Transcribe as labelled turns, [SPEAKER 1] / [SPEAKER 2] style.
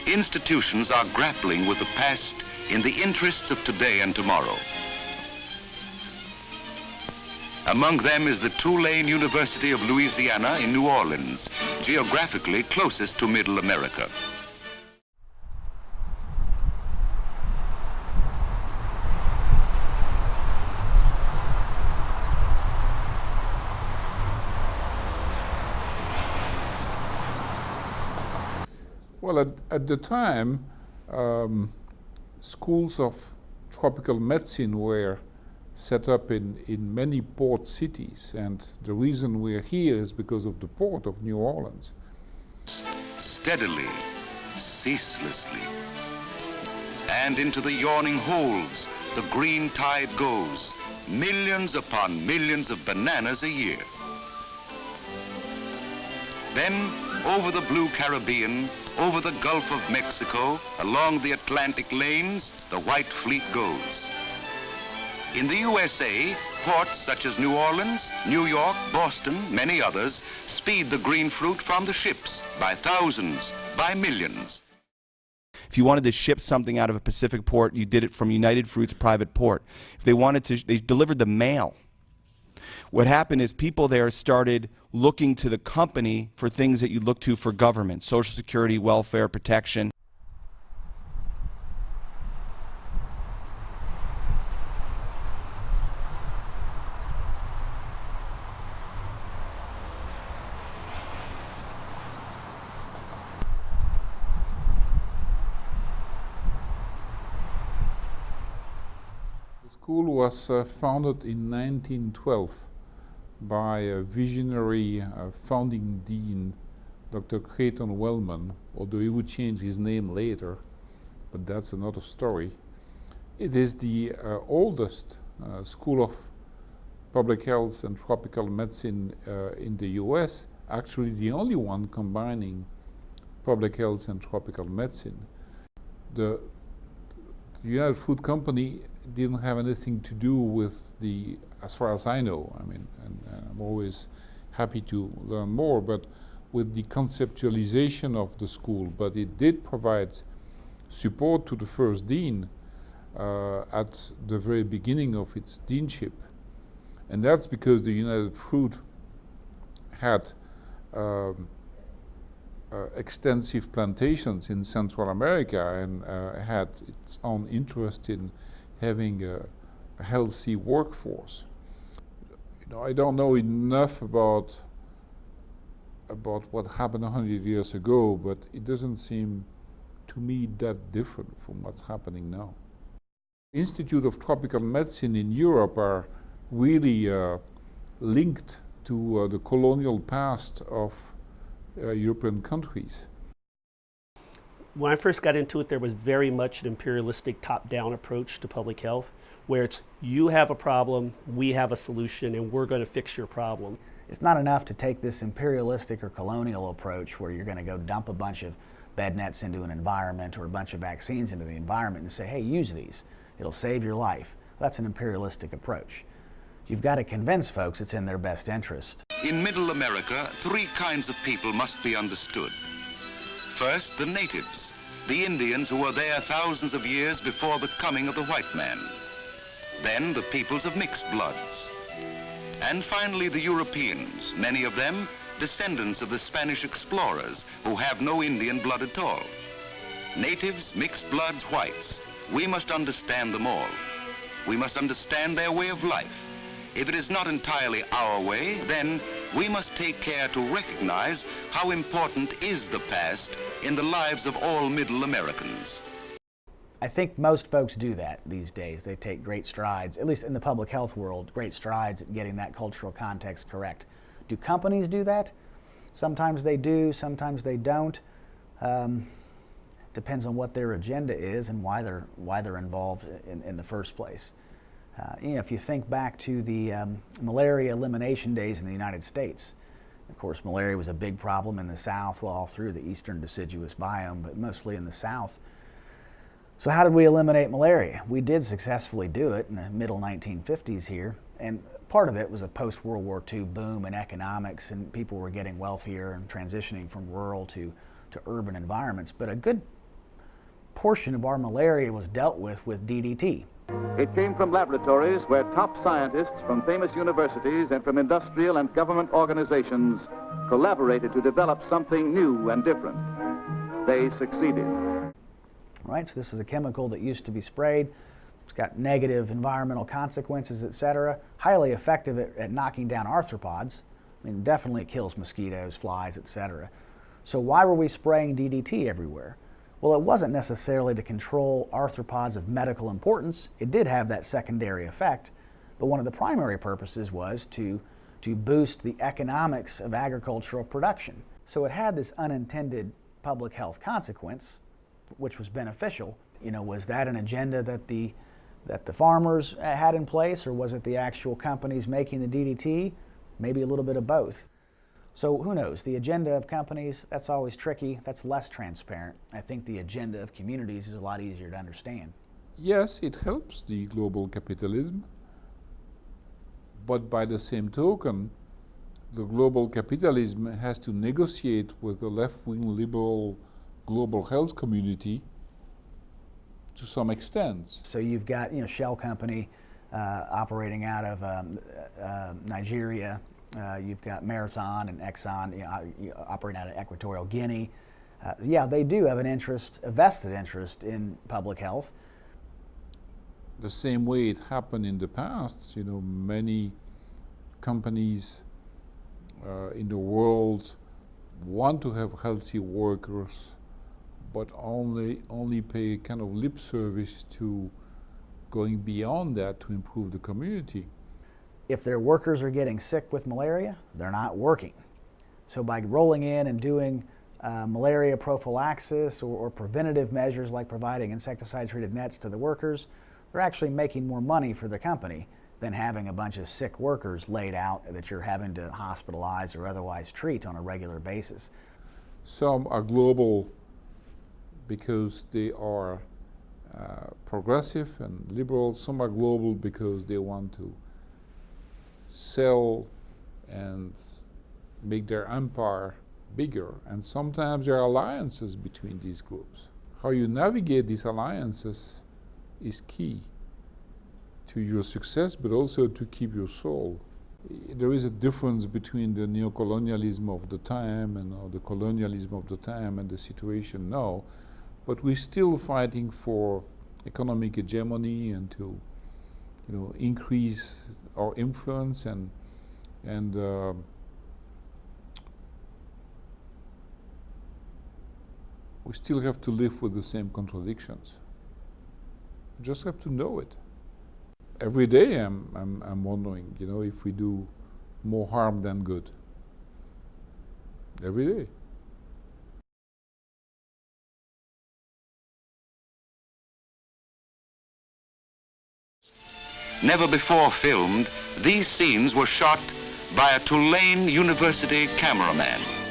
[SPEAKER 1] institutions are grappling with the past in the interests of today and tomorrow. Among them is the Tulane University of Louisiana in New Orleans, geographically closest to Middle America.
[SPEAKER 2] Well, at the time, schools of tropical medicine were set up in many port cities, and the reason we're here is because of the port of New Orleans.
[SPEAKER 1] Steadily, ceaselessly, and into the yawning holds the green tide goes, millions upon millions of bananas a year. Then, over the blue Caribbean, over the Gulf of Mexico, along the Atlantic lanes, the white fleet goes. In the USA, ports such as New Orleans, New York, Boston, many others, speed the green fruit from the ships by thousands, by millions.
[SPEAKER 3] If you wanted to ship something out of a Pacific port, you did it from United Fruit's private port. If they wanted to, they delivered the mail. What happened is people there started looking to the company for things that you look to for government, Social Security, welfare, protection.
[SPEAKER 2] The school was founded in 1912 by a visionary founding dean, Dr. Creighton Wellman, although he would change his name later, but that's another story. It is the oldest school of public health and tropical medicine in the US, actually the only one combining public health and tropical medicine. The United Fruit Company didn't have anything to do with the, as far as I know, I mean, and I'm always happy to learn more, but with the conceptualization of the school. But it did provide support to the first dean at the very beginning of its deanship. And that's because the United Fruit had extensive plantations in Central America and had its own interest in having a healthy workforce. You know, I don't know enough about what happened 100 years ago, but it doesn't seem to me that different from what's happening now. Institute of Tropical Medicine in Europe are really linked to the colonial past of European countries.
[SPEAKER 4] When I first got into it, there was very much an imperialistic top-down approach to public health, where it's you have a problem, we have a solution, and we're going to fix your problem.
[SPEAKER 5] It's not enough to take this imperialistic or colonial approach where you're going to go dump a bunch of bed nets into an environment or a bunch of vaccines into the environment and say, hey, use these. It'll save your life. That's an imperialistic approach. You've got to convince folks it's in their best interest.
[SPEAKER 1] In Middle America, three kinds of people must be understood. First, the natives, the Indians who were there thousands of years before the coming of the white man. Then the peoples of mixed bloods. And finally the Europeans, many of them descendants of the Spanish explorers who have no Indian blood at all. Natives, mixed bloods, whites. We must understand them all. We must understand their way of life. If it is not entirely our way, then we must take care to recognize how important is the past in the lives of all Middle Americans.
[SPEAKER 5] I think most folks do that these days. They take great strides, at least in the public health world, great strides at getting that cultural context correct. Do companies do that? Sometimes they do, sometimes they don't. Depends on what their agenda is and why they're involved in the first place. You know, if you think back to the malaria elimination days in the United States, of course, malaria was a big problem in the South, well, all through the eastern deciduous biome, but mostly in the South. So how did we eliminate malaria? We did successfully do it in the middle 1950s here, and part of it was a post-World War II boom in economics, and people were getting wealthier and transitioning from rural to urban environments. But a good portion of our malaria was dealt with DDT.
[SPEAKER 6] It came from laboratories where top scientists from famous universities and from industrial and government organizations collaborated to develop something new and different. They succeeded.
[SPEAKER 5] Right, so this is a chemical that used to be sprayed. It's got negative environmental consequences, etc. Highly effective at knocking down arthropods. I mean, definitely it kills mosquitoes, flies, etc. So why were we spraying DDT everywhere? Well, it wasn't necessarily to control arthropods of medical importance. It did have that secondary effect, but one of the primary purposes was to boost the economics of agricultural production. So it had this unintended public health consequence, which was beneficial. You know, was that an agenda that the farmers had in place, or was it the actual companies making the DDT? Maybe a little bit of both. So who knows? The agenda of companies, that's always tricky. That's less transparent. I think the agenda of communities is a lot easier to understand.
[SPEAKER 2] Yes, it helps the global capitalism, but by the same token, the global capitalism has to negotiate with the left-wing liberal global health community to some extent.
[SPEAKER 5] So you've got, you know, Shell Company operating out of Nigeria. You've got Marathon and Exxon, you know, operating out of Equatorial Guinea. Yeah, they do have an interest, a vested interest in public health.
[SPEAKER 2] The same way it happened in the past, you know, many companies in the world want to have healthy workers, but only pay kind of lip service to going beyond that to improve the community.
[SPEAKER 5] If their workers are getting sick with malaria, they're not working. So by rolling in and doing malaria prophylaxis or preventative measures like providing insecticide-treated nets to the workers, they're actually making more money for the company than having a bunch of sick workers laid out that you're having to hospitalize or otherwise treat on a regular basis.
[SPEAKER 2] Some are global because they are progressive and liberal. Some are global because they want to sell and make their empire bigger. And sometimes there are alliances between these groups. How you navigate these alliances is key to your success, but also to keep your soul. There is a difference between the neocolonialism of the time and the colonialism of the time and the situation now, but we're still fighting for economic hegemony and to, you know, increase our influence and we still have to live with the same contradictions. You just have to know it. Every day I'm wondering, you know, if we do more harm than good. Every day.
[SPEAKER 1] Never before filmed, these scenes were shot by a Tulane University cameraman.